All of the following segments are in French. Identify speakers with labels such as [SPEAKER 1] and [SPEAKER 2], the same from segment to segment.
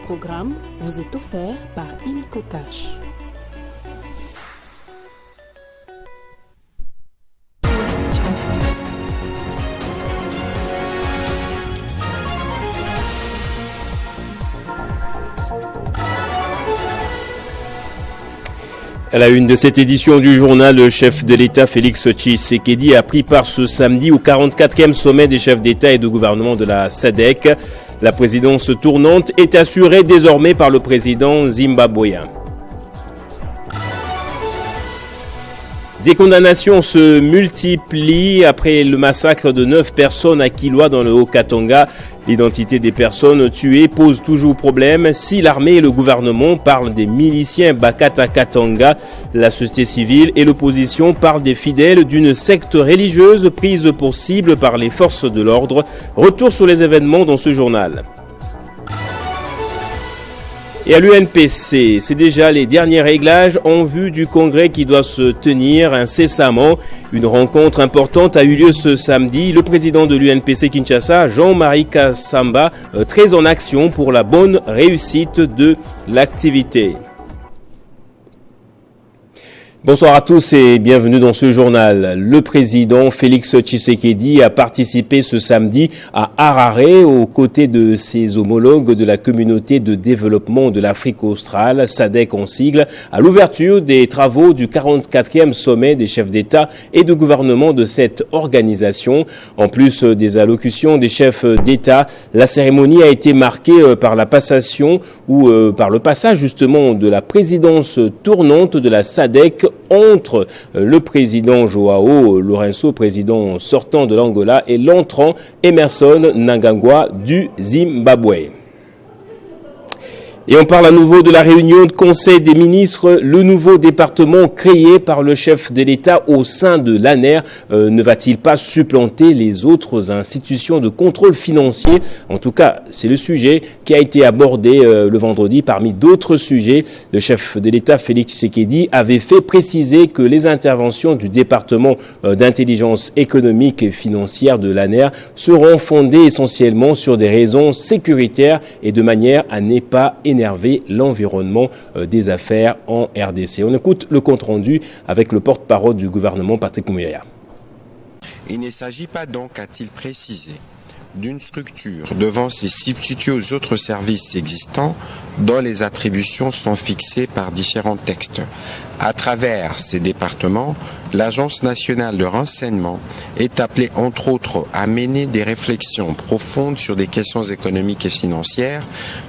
[SPEAKER 1] programme vous est offert par Illico Cash.
[SPEAKER 2] À la une de cette édition du journal, le chef de l'État Félix Tshisekedi a pris part ce samedi au 44e sommet des chefs d'État et de gouvernement de la SADC. La présidence tournante est assurée désormais par le président zimbabwéen. Des condamnations se multiplient après le massacre de 9 personnes à Kilwa dans le Haut-Katanga. L'identité des personnes tuées pose toujours problème. Si l'armée et le gouvernement parlent des miliciens Bakata Katanga, la société civile et l'opposition parlent des fidèles d'une secte religieuse prise pour cible par les forces de l'ordre. Retour sur les événements dans ce journal. Et à l'UNPC, c'est déjà les derniers réglages en vue du congrès qui doit se tenir incessamment. Une rencontre importante a eu lieu ce samedi. Le président de l'UNPC Kinshasa, Jean-Marie Kassamba, très en action pour la bonne réussite de l'activité. Bonsoir à tous et bienvenue dans ce journal. Le président Félix Tshisekedi a participé ce samedi à Harare aux côtés de ses homologues de la communauté de développement de l'Afrique australe, SADC en sigle, à l'ouverture des travaux du 44e sommet des chefs d'État et de gouvernement de cette organisation. En plus des allocutions des chefs d'État, la cérémonie a été marquée par la passation ou par le passage justement de la présidence tournante de la SADC entre le président Joao Lourenço, président sortant de l'Angola, et l'entrant Emerson Mnangagwa du Zimbabwe. Et on parle à nouveau de la réunion de Conseil des ministres. Le nouveau département créé par le chef de l'État au sein de l'ANER ne va-t-il pas supplanter les autres institutions de contrôle financier? En tout cas, c'est le sujet qui a été abordé le vendredi. Parmi d'autres sujets, le chef de l'État, Félix Tshisekedi, avait fait préciser que les interventions du département d'intelligence économique et financière de l'ANER seront fondées essentiellement sur des raisons sécuritaires et de manière à ne pas énerver l'environnement des affaires en RDC. On écoute le compte-rendu avec le porte-parole du gouvernement, Patrick Mouyaya.
[SPEAKER 3] Il ne s'agit pas donc, a-t-il précisé, d'une structure devant se substituer aux autres services existants dont les attributions sont fixées par différents textes. À travers ces départements, l'Agence nationale de renseignement est appelée entre autres à mener des réflexions profondes sur des questions économiques et financières,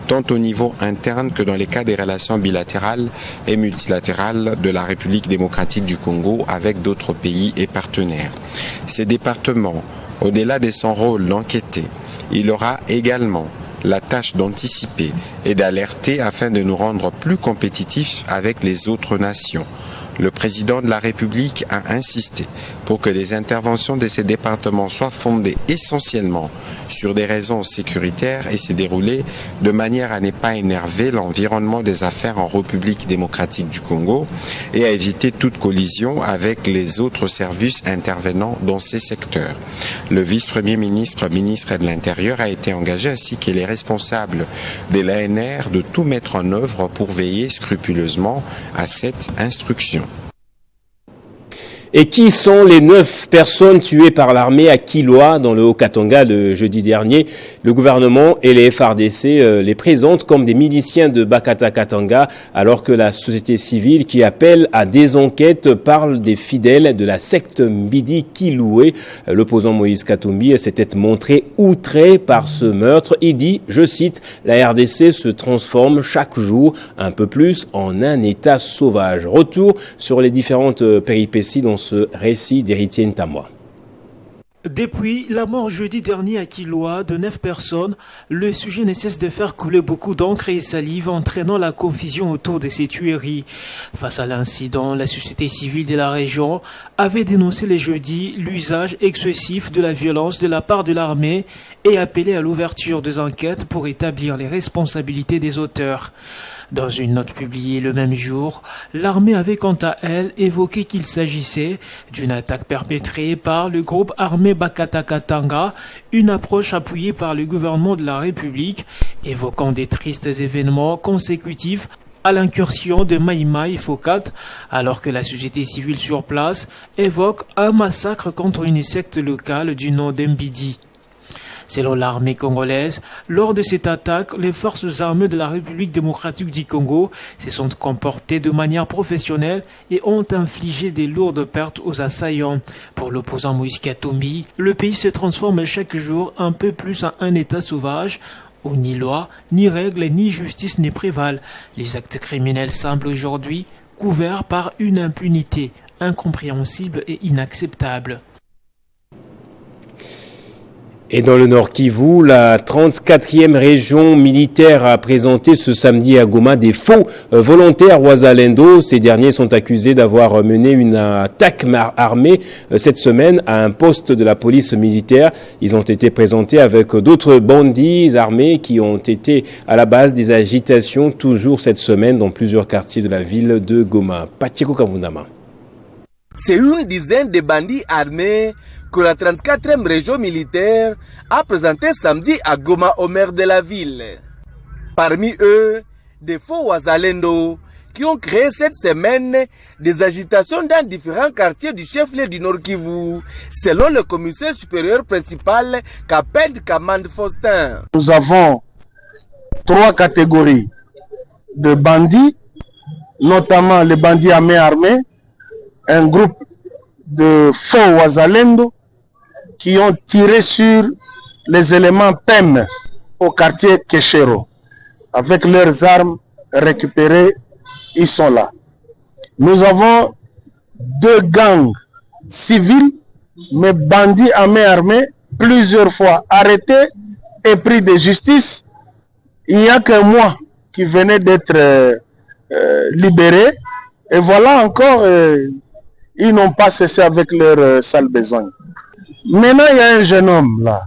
[SPEAKER 3] tant au niveau interne que dans les cas des relations bilatérales et multilatérales de la République démocratique du Congo avec d'autres pays et partenaires. Ces départements, au-delà de son rôle d'enquêter, il aura également la tâche d'anticiper et d'alerter afin de nous rendre plus compétitifs avec les autres nations. Le président de la République a insisté pour que les interventions de ces départements soient fondées essentiellement sur des raisons sécuritaires et se dérouler de manière à ne pas énerver l'environnement des affaires en République démocratique du Congo et à éviter toute collision avec les autres services intervenant dans ces secteurs. Le vice-premier ministre, ministre de l'Intérieur, a été engagé ainsi que les responsables de l'ANR de tout mettre en œuvre pour veiller scrupuleusement à cette instruction.
[SPEAKER 2] Et qui sont les 9 personnes tuées par l'armée à Kilwa dans le Haut-Katanga le jeudi dernier? Le gouvernement et les FARDC les présentent comme des miliciens de Bakata Katanga, alors que la société civile qui appelle à des enquêtes parle des fidèles de la secte Mbidi Kiloué. L'opposant Moïse Katumbi s'était montré outré par ce meurtre. Il dit, je cite, la RDC se transforme chaque jour un peu plus en un état sauvage. Retour sur les différentes péripéties dans ce récit d'Héritier Ntamwa.
[SPEAKER 4] Depuis la mort jeudi dernier à Kilwa de 9 personnes, le sujet ne cesse de faire couler beaucoup d'encre et salive, entraînant la confusion autour de ces tueries. Face à l'incident, la société civile de la région avait dénoncé le jeudi l'usage excessif de la violence de la part de l'armée et appelé à l'ouverture des enquêtes pour établir les responsabilités des auteurs. Dans une note publiée le même jour, l'armée avait quant à elle évoqué qu'il s'agissait d'une attaque perpétrée par le groupe armé Bakata-Katanga, une approche appuyée par le gouvernement de la République, évoquant des tristes événements consécutifs à l'incursion de Maïmaï Fokat, alors que la société civile sur place évoque un massacre contre une secte locale du nom d'Mbidi. Selon l'armée congolaise, lors de cette attaque, les forces armées de la République démocratique du Congo se sont comportées de manière professionnelle et ont infligé des lourdes pertes aux assaillants. Pour l'opposant Moïse Katumbi, le pays se transforme chaque jour un peu plus en un état sauvage où ni loi, ni règles, ni justice ne prévalent. Les actes criminels semblent aujourd'hui couverts par une impunité incompréhensible et inacceptable.
[SPEAKER 2] Et dans le Nord Kivu, la 34e région militaire a présenté ce samedi à Goma des faux volontaires Wazalendo. Ces derniers sont accusés d'avoir mené une attaque armée cette semaine à un poste de la police militaire. Ils ont été présentés avec d'autres bandits armés qui ont été à la base des agitations toujours cette semaine dans plusieurs quartiers de la ville de Goma. Pacheko Kavundama.
[SPEAKER 5] C'est une dizaine de bandits armés que la 34e région militaire a présenté samedi à Goma au maire de la ville. Parmi eux, des faux Wazalendo qui ont créé cette semaine des agitations dans différents quartiers du chef-lieu du Nord Kivu, selon le commissaire supérieur principal Kapend Kamand Faustin.
[SPEAKER 6] Nous avons 3 catégories de bandits, notamment les bandits à main armée, un groupe de faux Wazalendo qui ont tiré sur les éléments PEM au quartier Keshero. Avec leurs armes récupérées, ils sont là. Nous avons 2 gangs civils, mais bandits à main armée, plusieurs fois arrêtés et pris de justice. Il n'y a qu'un mois qui venait d'être libérés. Et voilà encore, ils n'ont pas cessé avec leur sale besogne. Maintenant, il y a un jeune homme là,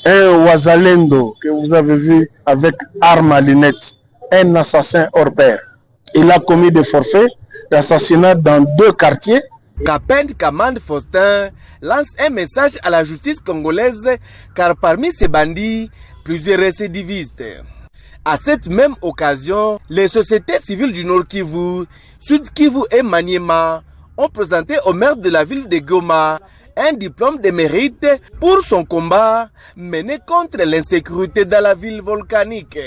[SPEAKER 6] un Wazalendo que vous avez vu avec arme à lunettes, un assassin hors pair. Il a commis des forfaits d'assassinat dans 2 quartiers.
[SPEAKER 5] Kapend Kamand Faustin lance un message à la justice congolaise car parmi ces bandits, plusieurs récidivistes. À cette même occasion, les sociétés civiles du Nord Kivu, Sud Kivu et Maniema ont présenté au maire de la ville de Goma un diplôme de mérite pour son combat mené contre l'insécurité dans la ville volcanique.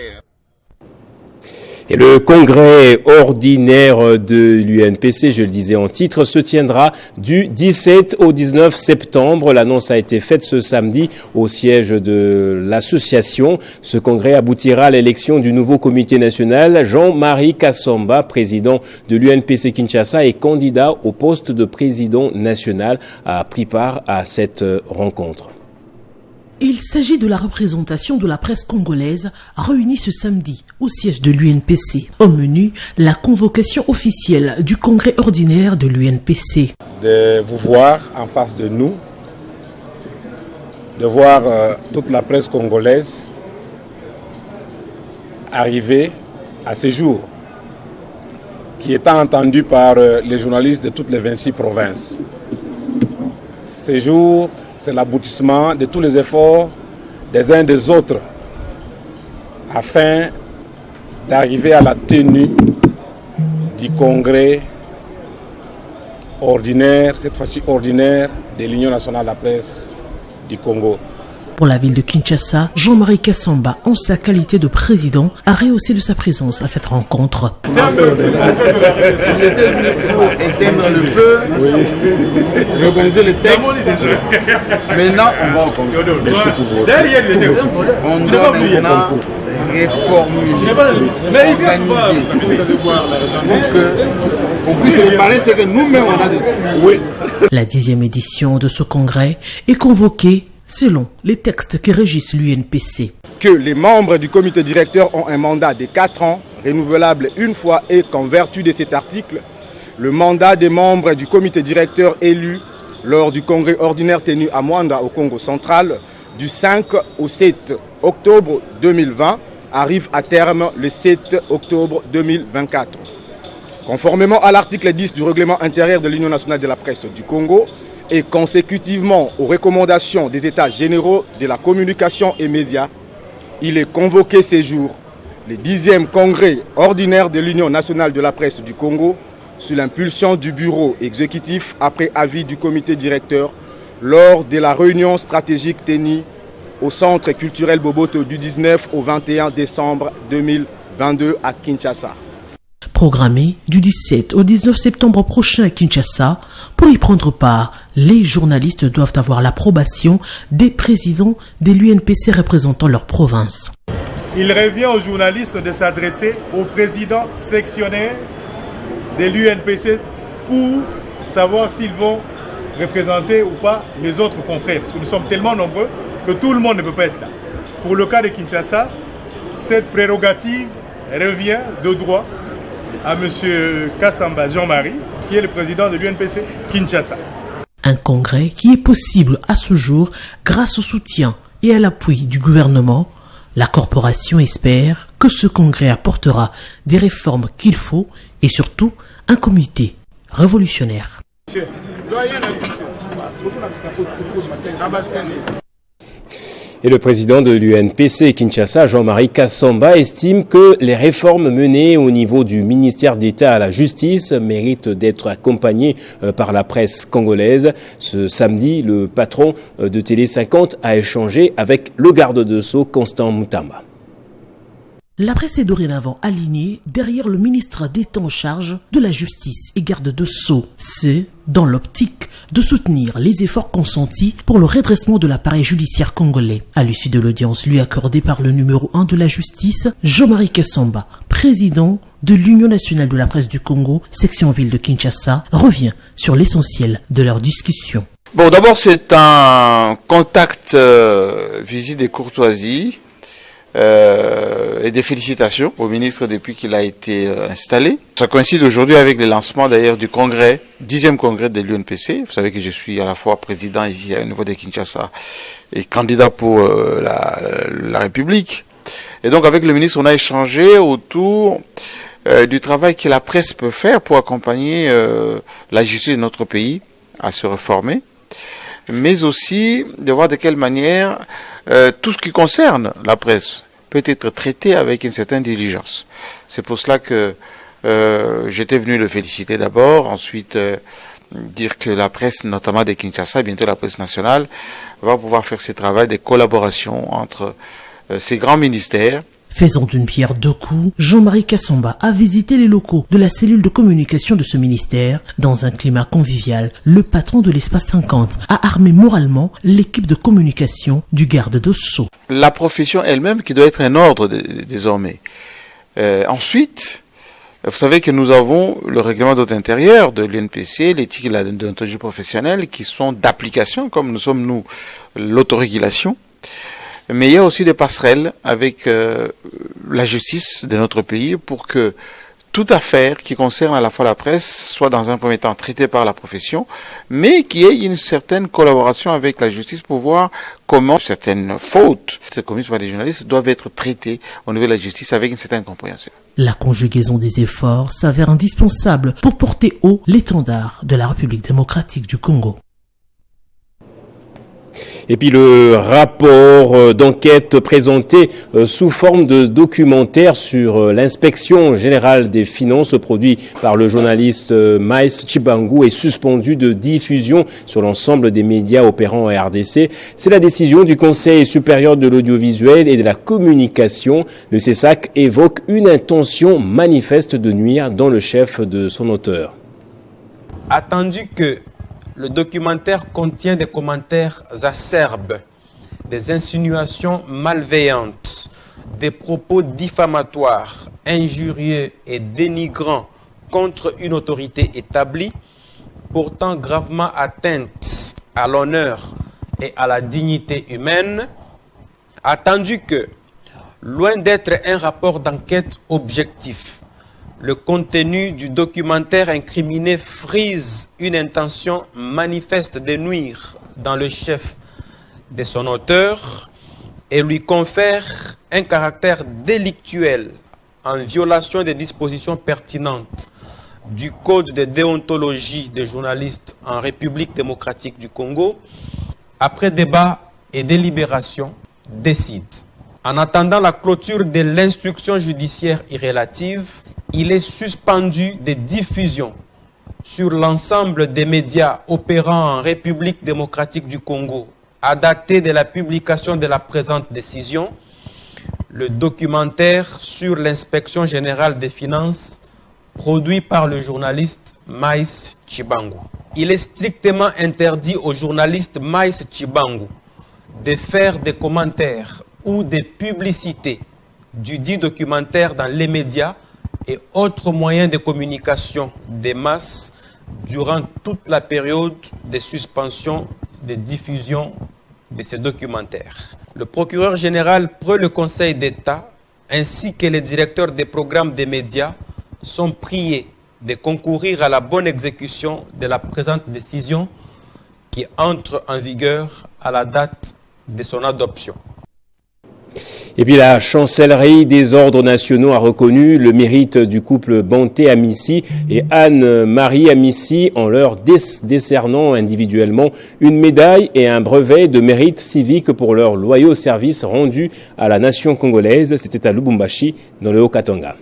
[SPEAKER 2] Et le congrès ordinaire de l'UNPC, je le disais en titre, se tiendra du 17 au 19 septembre. L'annonce a été faite ce samedi au siège de l'association. Ce congrès aboutira à l'élection du nouveau comité national. Jean-Marie Kassamba, président de l'UNPC Kinshasa et candidat au poste de président national, a pris part à cette rencontre.
[SPEAKER 1] Il s'agit de la représentation de la presse congolaise réunie ce samedi au siège de l'UNPC. Au menu, la convocation officielle du congrès ordinaire de l'UNPC.
[SPEAKER 7] De vous voir en face de nous, de voir toute la presse congolaise arriver à ce jour, qui est entendu par les journalistes de toutes les 26 provinces. Ce jour, c'est l'aboutissement de tous les efforts des uns des autres afin d'arriver à la tenue du congrès ordinaire, cette fois-ci ordinaire, de l'Union nationale de la presse du Congo.
[SPEAKER 1] Pour la ville de Kinshasa, Jean-Marie Kassamba, en sa qualité de président, a rehaussé de sa présence à cette rencontre.
[SPEAKER 8] Il était venu pour éteindre le feu, organiser le texte. Maintenant, on va au Congrès.
[SPEAKER 7] Merci pour vous.
[SPEAKER 8] On doit maintenant réformuler, organiser, pour qu'on puisse réparer ce que nous-mêmes on a dit.
[SPEAKER 7] Oui.
[SPEAKER 1] La 10e édition de ce congrès est convoquée selon les textes qui régissent l'UNPC.
[SPEAKER 7] Que les membres du comité directeur ont un mandat de 4 ans, renouvelable une fois, et qu'en vertu de cet article, le mandat des membres du comité directeur élus lors du congrès ordinaire tenu à Mwanda au Congo central du 5 au 7 octobre 2020
[SPEAKER 9] arrive à terme le 7 octobre 2024. Conformément à l'article 10 du règlement intérieur de l'Union nationale de la presse du Congo et consécutivement aux recommandations des États généraux de la communication et médias, il est convoqué ces jours le 10e congrès ordinaire de l'Union nationale de la presse du Congo sous l'impulsion du bureau exécutif après avis du comité directeur lors de la réunion stratégique tenue au Centre culturel Boboto du 19 au 21 décembre 2022 à Kinshasa.
[SPEAKER 1] Programmé du 17 au 19 septembre prochain à Kinshasa, pour y prendre part, les journalistes doivent avoir l'approbation des présidents de l'UNPC représentant leur province.
[SPEAKER 10] Il revient aux journalistes de s'adresser au président sectionnaire de l'UNPC pour savoir s'ils vont représenter ou pas les autres confrères. Parce que nous sommes tellement nombreux que tout le monde ne peut pas être là. Pour le cas de Kinshasa, cette prérogative revient de droit à M. Kassamba Jean-Marie, qui est le président de l'UNPC Kinshasa.
[SPEAKER 1] Un congrès qui est possible à ce jour grâce au soutien et à l'appui du gouvernement. La corporation espère que ce congrès apportera des réformes qu'il faut et surtout un comité révolutionnaire.
[SPEAKER 2] Et le président de l'UNPC Kinshasa, Jean-Marie Kassamba, estime que les réformes menées au niveau du ministère d'État à la justice méritent d'être accompagnées par la presse congolaise. Ce samedi, le patron de Télé 50 a échangé avec le garde de Sceaux, Constant Moutamba.
[SPEAKER 1] La presse est dorénavant alignée derrière le ministre d'État en charge de la justice et garde de Sceaux. C'est dans l'optique de soutenir les efforts consentis pour le redressement de l'appareil judiciaire congolais. À l'issue de l'audience lui accordée par le numéro 1 de la justice, Jean-Marie Kassamba, président de l'Union nationale de la presse du Congo, section ville de Kinshasa, revient sur l'essentiel de leur discussion.
[SPEAKER 11] Bon, d'abord, c'est un contact visite et courtoisie. Et des félicitations au ministre depuis qu'il a été installé. Ça coïncide aujourd'hui avec le lancement d'ailleurs du congrès, 10e congrès de l'UNPC. Vous savez que je suis à la fois président ici au niveau de Kinshasa et candidat pour la République. Et donc avec le ministre, on a échangé autour du travail que la presse peut faire pour accompagner la justice de notre pays à se réformer, mais aussi de voir de quelle manière tout ce qui concerne la presse peut être traité avec une certaine diligence. C'est pour cela que j'étais venu le féliciter d'abord, ensuite dire que la presse, notamment de Kinshasa, bientôt la presse nationale, va pouvoir faire ce travail de collaboration entre ces grands ministères.
[SPEAKER 1] Faisant d'une pierre deux coups, Jean-Marie Kassamba a visité les locaux de la cellule de communication de ce ministère. Dans un climat convivial, le patron de l'Espace 50 a armé moralement l'équipe de communication du garde de Sceaux.
[SPEAKER 11] La profession elle-même qui doit être un ordre désormais. Ensuite, vous savez que nous avons le règlement d'ordre intérieur de l'UNPC, l'éthique et la déontologie professionnelle qui sont d'application, comme nous sommes nous, l'autorégulation. Mais il y a aussi des passerelles avec la justice de notre pays pour que toute affaire qui concerne à la fois la presse soit dans un premier temps traitée par la profession, mais qu'il y ait une certaine collaboration avec la justice pour voir comment certaines fautes commises par les journalistes doivent être traitées au niveau de la justice avec une certaine compréhension.
[SPEAKER 1] La conjugaison des efforts s'avère indispensable pour porter haut l'étendard de la République démocratique du Congo.
[SPEAKER 2] Et puis le rapport d'enquête présenté sous forme de documentaire sur l'inspection générale des finances produit par le journaliste Maïs Chibangu est suspendu de diffusion sur l'ensemble des médias opérant en RDC. C'est la décision du Conseil supérieur de l'audiovisuel et de la communication. Le CESAC évoque une intention manifeste de nuire dans le chef de son auteur.
[SPEAKER 12] Attendu que le documentaire contient des commentaires acerbes, des insinuations malveillantes, des propos diffamatoires, injurieux et dénigrants contre une autorité établie, portant gravement atteinte à l'honneur et à la dignité humaine, attendu que, loin d'être un rapport d'enquête objectif, le contenu du documentaire incriminé frise une intention manifeste de nuire dans le chef de son auteur, et lui confère un caractère délictuel en violation des dispositions pertinentes du Code de déontologie des journalistes en République démocratique du Congo, après débat et délibération, décide. En attendant la clôture de l'instruction judiciaire irrélative, il est suspendu des diffusions sur l'ensemble des médias opérant en République démocratique du Congo à dater de la publication de la présente décision, le documentaire sur l'inspection générale des finances produit par le journaliste Maïs Chibangu. Il est strictement interdit au journaliste Maïs Chibangu de faire des commentaires ou des publicités du dit documentaire dans les médias et autres moyens de communication des masses durant toute la période de suspension de diffusion de ces documentaires. Le procureur général près le Conseil d'État ainsi que les directeurs des programmes des médias sont priés de concourir à la bonne exécution de la présente décision qui entre en vigueur à la date de son adoption.
[SPEAKER 2] Et puis la chancellerie des ordres nationaux a reconnu le mérite du couple Banté Amissi et Anne-Marie Amissi en leur décernant individuellement une médaille et un brevet de mérite civique pour leur loyaux services rendus à la nation congolaise. C'était à Lubumbashi, dans le Haut-Katanga.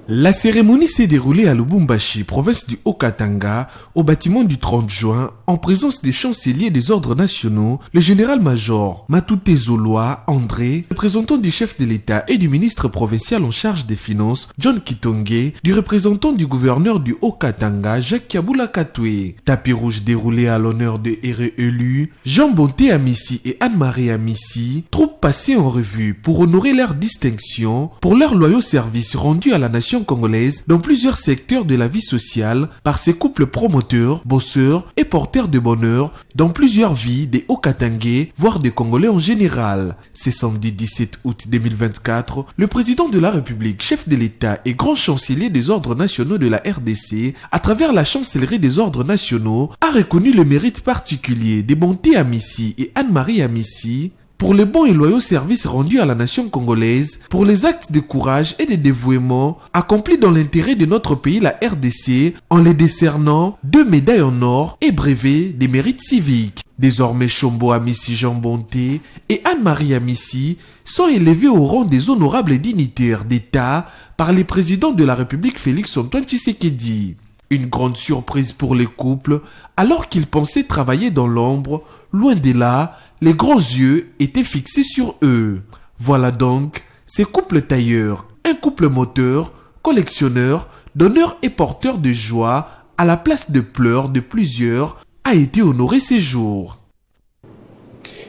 [SPEAKER 13] La cérémonie s'est déroulée à Lubumbashi, province du Haut-Katanga, au bâtiment du 30 juin, en présence des chanceliers des ordres nationaux, le général-major Matute Zoloa André, représentant du chef de l'État et du ministre provincial en charge des finances, John Kitonge, du représentant du gouverneur du Haut-Katanga, Jacques Kabula Katoué. Tapis rouge déroulé à l'honneur des élus, Jean Banté Amissi et Anne-Marie Amissi, troupes passées en revue pour honorer leur distinction pour leurs loyaux services rendus à la nation congolaise dans plusieurs secteurs de la vie sociale par ces couples promoteurs, bosseurs et porteurs de bonheur dans plusieurs vies des Haut-Katangais, voire des Congolais en général. Ce samedi 17 août 2024, le président de la République, chef de l'État et grand chancelier des ordres nationaux de la RDC, à travers la chancellerie des ordres nationaux, a reconnu le mérite particulier des Banté Amissi et Anne-Marie Amissi pour les bons et loyaux services rendus à la nation congolaise, pour les actes de courage et de dévouement accomplis dans l'intérêt de notre pays, la RDC, en les décernant 2 médailles en or et brevets des mérites civiques. Désormais, Chombo Amissi Jean Banté et Anne-Marie Amissi sont élevés au rang des honorables dignitaires d'État par les présidents de la République Félix-Antoine Tshisekedi. Une grande surprise pour les couples, alors qu'ils pensaient travailler dans l'ombre, loin de là, les grands yeux étaient fixés sur eux. Voilà donc ces couples tailleurs, un couple moteur, collectionneur, donneur et porteur de joie, à la place de pleurs de plusieurs, a été honoré ces jours.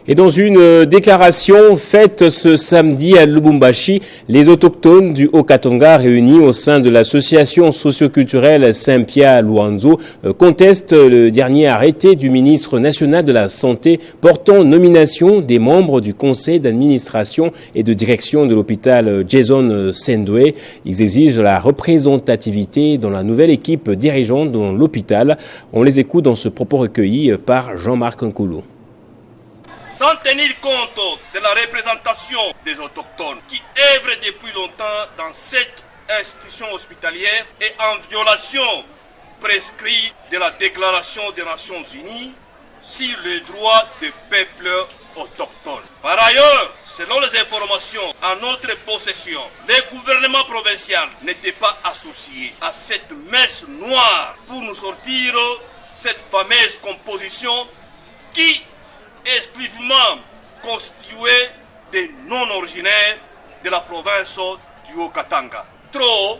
[SPEAKER 2] Et dans une déclaration faite ce samedi à Lubumbashi, les autochtones du Haut-Katanga réunis au sein de l'association socioculturelle Saint-Pierre Luanzo contestent le dernier arrêté du ministre national de la Santé portant nomination des membres du conseil d'administration et de direction de l'hôpital Jason Sendwe. Ils exigent la représentativité dans la nouvelle équipe dirigeante de l'hôpital. On les écoute dans ce propos recueilli par Jean-Marc Nkoulou.
[SPEAKER 14] Sans tenir compte de la représentation des autochtones qui œuvrent depuis longtemps dans cette institution hospitalière et en violation prescrite de la Déclaration des Nations Unies sur les droits des peuples autochtones. Par ailleurs, selon les informations à notre possession, le gouvernement provincial n'était pas associé à cette messe noire pour nous sortir cette fameuse composition qui exclusivement constitué des non-originaires de la province du Haut-Katanga. Trop,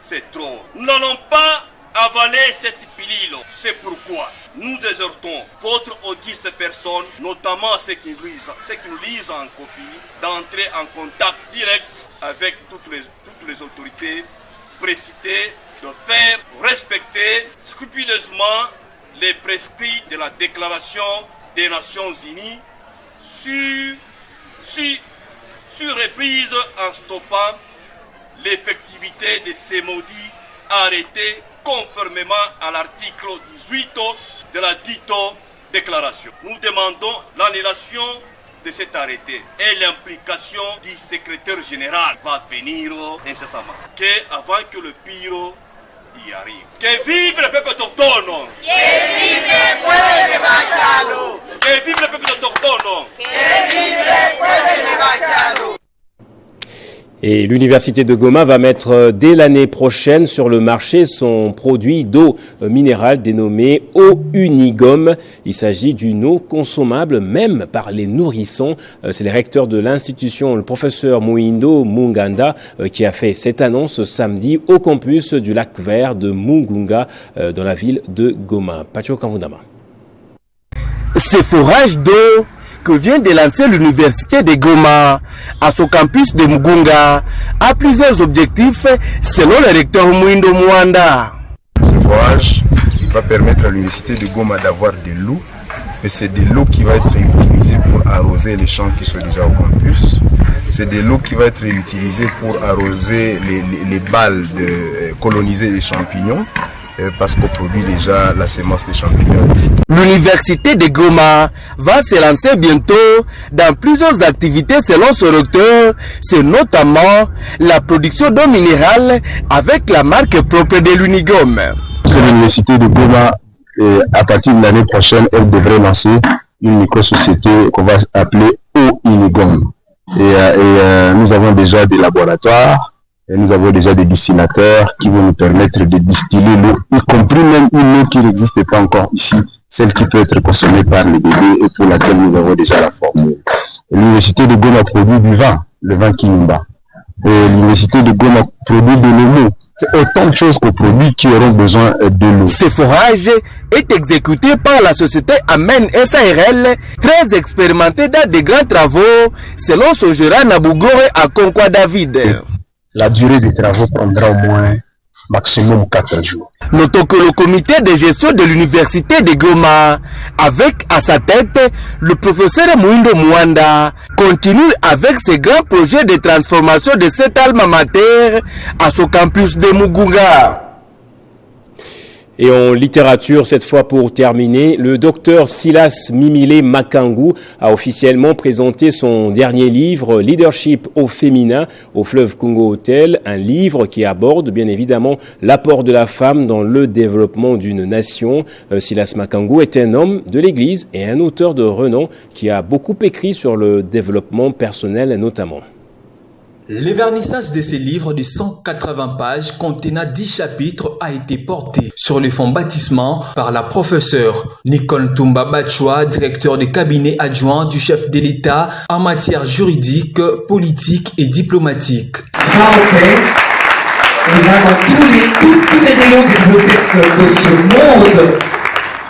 [SPEAKER 14] c'est trop. Nous n'allons pas avaler cette pilule. C'est pourquoi nous exhortons votre auguste personne, notamment ceux qui nous lisent en copie, d'entrer en contact direct avec toutes les autorités précitées, de faire respecter scrupuleusement les prescrits de la Déclaration des Nations Unies sur reprise en stoppant l'effectivité de ces maudits arrêtés conformément à l'article 18 de la dite déclaration. Nous demandons l'annulation de cet arrêté et l'implication du secrétaire général va venir incessamment. Avant que le pire y arrive. Que vive le peuple autochtone!
[SPEAKER 15] Que vive le pueblo de Bachalo!
[SPEAKER 14] Que vive le peuple autochtone!
[SPEAKER 15] Que vive le pueblo de Bachalo!
[SPEAKER 2] Et l'université de Goma va mettre dès l'année prochaine sur le marché son produit d'eau minérale dénommé eau Unigom. Il s'agit d'une eau consommable même par les nourrissons. C'est le recteur de l'institution, le professeur Muindo Munganda, qui a fait cette annonce samedi au campus du lac vert de Mugunga dans la ville de Goma. Pacho Kavundama.
[SPEAKER 5] Ces forages d'eau que vient de lancer l'université de Goma à son campus de Mugunga a plusieurs objectifs selon le recteur Muindo Mwanda.
[SPEAKER 16] Ce forage va permettre à l'université de Goma d'avoir de l'eau, mais c'est de l'eau qui va être utilisée pour arroser les champs qui sont déjà au campus. C'est de l'eau qui va être utilisée pour arroser les balles, de coloniser les champignons. Parce qu'on produit déjà la semence des champignons ici.
[SPEAKER 5] L'université de Goma va se lancer bientôt dans plusieurs activités selon ce recteur. C'est notamment la production d'eau minérale avec la marque propre de l'Unigom.
[SPEAKER 6] L'université de Goma, à partir de l'année prochaine, elle devrait lancer une micro-société qu'on va appeler Eau Unigom. Et nous avons déjà des laboratoires. Et nous avons déjà des distillateurs qui vont nous permettre de distiller l'eau, y compris même une eau qui n'existe pas encore ici, celle qui peut être consommée par les bébés et pour laquelle nous avons déjà la formule. L'université de Goma produit du vin, le vin Kinimba. Et l'université de Goma produit de l'eau. C'est autant de choses qu'on produit qui auront besoin de l'eau.
[SPEAKER 5] Ce forage est exécuté par la société Amen SARL, très expérimentée dans de grands travaux, selon son gérant Nabougore à Concois David.
[SPEAKER 6] La durée des travaux prendra au moins maximum 4 jours.
[SPEAKER 5] Notons que le comité de gestion de l'université de Goma, avec à sa tête le professeur Muindo Mwanda, continue avec ses grands projets de transformation de cette alma mater à son campus de Mugunga.
[SPEAKER 2] Et en littérature, cette fois pour terminer, le docteur Silas Mimile Makangu a officiellement présenté son dernier livre, Leadership au féminin, au fleuve Congo Hotel, un livre qui aborde bien évidemment l'apport de la femme dans le développement d'une nation. Silas Makangu est un homme de l'Église et un auteur de renom qui a beaucoup écrit sur le développement personnel notamment.
[SPEAKER 17] Le vernissage de ces livres de 180 pages contenant 10 chapitres a été porté sur le fond baptisement par la professeure Nicole Tumba Bachwa, directeur de cabinet adjoint du chef de l'État en matière juridique, politique et diplomatique.
[SPEAKER 18] Nous avons tous les rayons de bibliothèques de ce monde,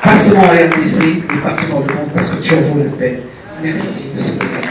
[SPEAKER 18] pas seulement en RDC, mais partout dans le monde, parce que tu en vaux la peine. Merci, monsieur le Sénat.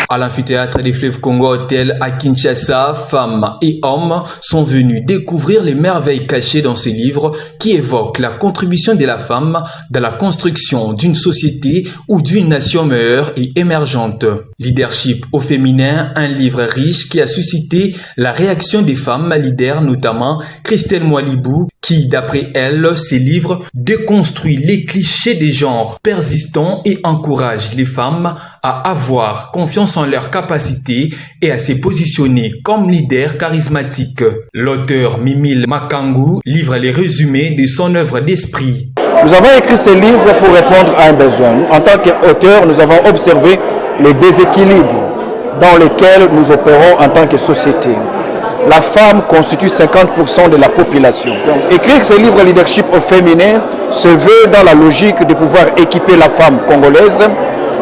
[SPEAKER 17] À l'amphithéâtre des fleuves Congo Hotel à Kinshasa, femmes et hommes sont venus découvrir les merveilles cachées dans ces livres qui évoquent la contribution de la femme dans la construction d'une société ou d'une nation meilleure et émergente. Leadership au féminin, un livre riche qui a suscité la réaction des femmes leaders, notamment Christelle Mwalibou, qui, d'après elle, ces livres déconstruit les clichés des genres persistants et encourage les femmes à avoir confiance en leurs capacités et à se positionner comme leader charismatique. L'auteur Mimile Makangu livre les résumés de son œuvre d'esprit.
[SPEAKER 6] Nous avons écrit ce livre pour répondre à un besoin. En tant qu'auteur, nous avons observé les déséquilibres dans lesquels nous opérons en tant que société. La femme constitue 50% de la population. Donc, écrire ce livre Leadership au féminin se veut dans la logique de pouvoir équiper la femme congolaise,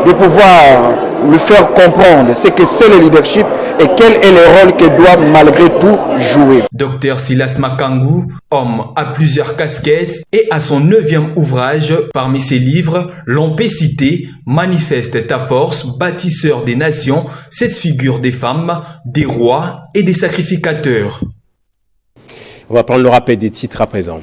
[SPEAKER 6] de pouvoir lui faire comprendre ce que c'est le leadership et quel est le rôle qu'elle doit malgré tout jouer.
[SPEAKER 17] Dr Silas Makangu, homme à plusieurs casquettes et à son 9e ouvrage parmi ses livres, l'on peut citer Manifeste ta force, bâtisseur des nations, cette figure des femmes, des rois et des sacrificateurs.
[SPEAKER 2] On va prendre le rappel des titres à présent.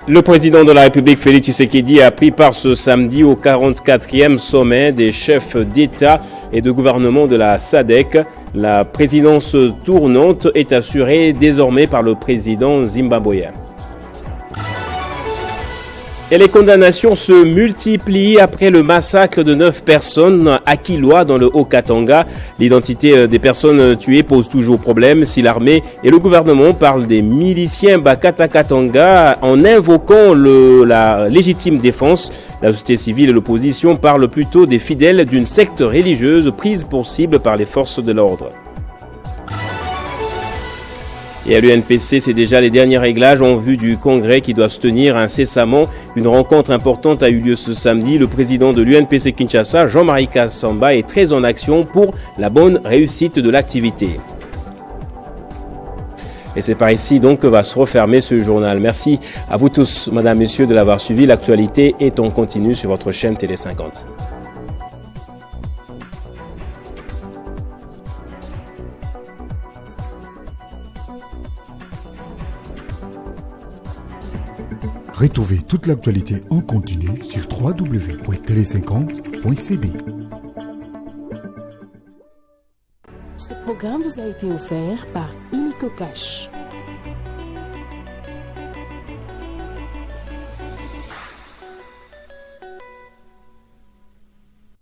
[SPEAKER 2] Le président de la République, Félix Tshisekedi, a pris part ce samedi au 44e sommet des chefs d'État et de gouvernement de la SADC. La présidence tournante est assurée désormais par le président zimbabwéen. Et les condamnations se multiplient après le massacre de 9 personnes à Kilwa dans le Haut-Katanga. L'identité des personnes tuées pose toujours problème si l'armée et le gouvernement parlent des miliciens Bakata Katanga en invoquant la légitime défense. La société civile et l'opposition parlent plutôt des fidèles d'une secte religieuse prise pour cible par les forces de l'ordre. Et à l'UNPC, c'est déjà les derniers réglages en vue du congrès qui doit se tenir incessamment. Une rencontre importante a eu lieu ce samedi. Le président de l'UNPC Kinshasa, Jean-Marie Kassamba, est très en action pour la bonne réussite de l'activité. Et c'est par ici donc que va se refermer ce journal. Merci à vous tous, mesdames, messieurs, de l'avoir suivi. L'actualité est en continu sur votre chaîne Télé 50.
[SPEAKER 19] Retrouvez toute l'actualité en continu sur www.tele50.cd.
[SPEAKER 20] Ce programme vous a été offert par Inico Cash.